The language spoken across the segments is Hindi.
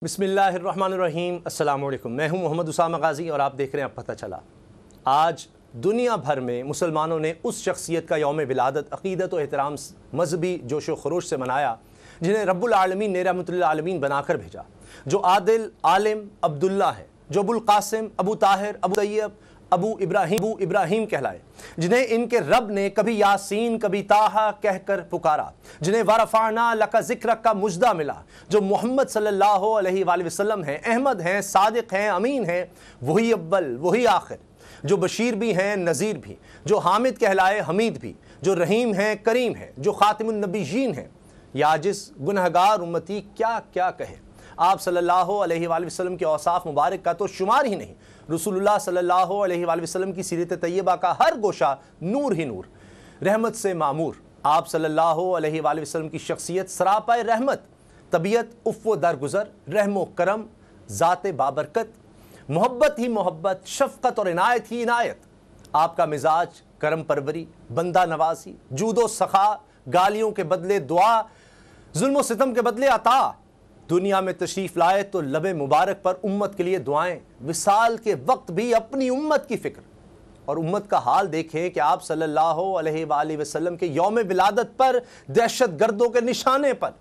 बिस्मिल्लाहिर्रहमानिर्रहीम। अस्सलाम वालेकुम। मैं हूं मोहम्मद उसामा गाज़ी और आप देख रहे हैं अब पता चला। आज दुनिया भर में मुसलमानों ने उस शख्सियत का यौम विलादत अक़ीदत व एहतराम मजहबी जोश व खरोश से मनाया जिन्हें रब्बुल आलमीन ने रहमतुल आलमीन बनाकर भेजा, जो आदिल आलिम अब्दुल्ला है, जो अबुल कासिम अबू ताहिर अबू तैयब अबू इब्राहिम कहलाए, जिन्हें इनके रब ने कभी यासीन कभी ताहा कहकर पुकारा, जिन्हें वरफ़अना लका ज़िक्रक का मुजदा मिला, जो मोहम्मद सल्लल्लाहु अलैहि वसल्लम हैं, अहमद हैं, सादिक हैं, अमीन हैं, वही अव्वल वही आखिर, जो बशीर भी हैं नज़ीर भी, जो हामिद कहलाए हमीद भी, जो रहीम हैं करीम हैं, जो ख़ातिमुन नबीयीन हैं। या जिस गुनहगार उम्मती क्या क्या कहे। आप सल्लल्लाहु अलैहि वसल्लम के औसाफ मुबारक का तो शुमार ही नहीं। रसूलुल्लाह सल्लल्लाहु अलैहि वसल्लम की सीरत तैयबा का हर गोशा नूर ही नूर, रहमत से मामूर। आप सल्लल्लाहु अलैहि वसल्लम की शख्सियत सरापाए रहमत, तबीयत उफ़्व दरगुज़र, रहमो करम, ज़ात बाबरकत, मोहब्बत ही मोहब्बत, शफ़क़त और इनायत ही इनायत। आपका मिजाज करम परवरी, बंदा नवाजी, जूदो सखा, गालियों के बदले दुआ, जुल्म सितम के बदले अता। दुनिया में तशरीफ़ लाए तो लबे मुबारक पर उम्मत के लिए दुआएं, विसाल के वक्त भी अपनी उम्मत की फ़िक्र। और उम्मत का हाल देखें कि आप सल्लल्लाहु अलैहि वसल्लम के यौम विलादत पर दहशत गर्दों के निशाने पर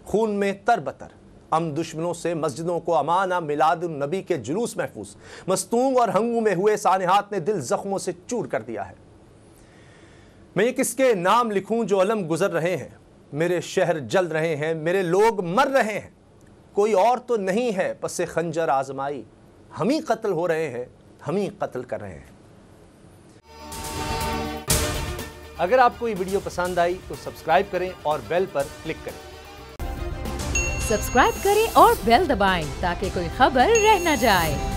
खून में तरबतर, हम दुश्मनों से मस्जिदों को अमाना, मिलादुन नबी के जुलूस महफूज, मस्तूंग और हंगू में हुए सानिहात ने दिल जख्मों से चूर कर दिया है। मैं ये किसके नाम लिखूं जो अलम गुजर रहे हैं, मेरे शहर जल रहे हैं, मेरे लोग मर रहे हैं, कोई और तो नहीं है पसे खंजर आजमाई, हम ही कत्ल हो रहे हैं, हम ही कत्ल कर रहे हैं। अगर आपको ये वीडियो पसंद आई तो सब्सक्राइब करें और बेल पर क्लिक करें। सब्सक्राइब करें और बेल दबाएं ताकि कोई खबर रह न जाए।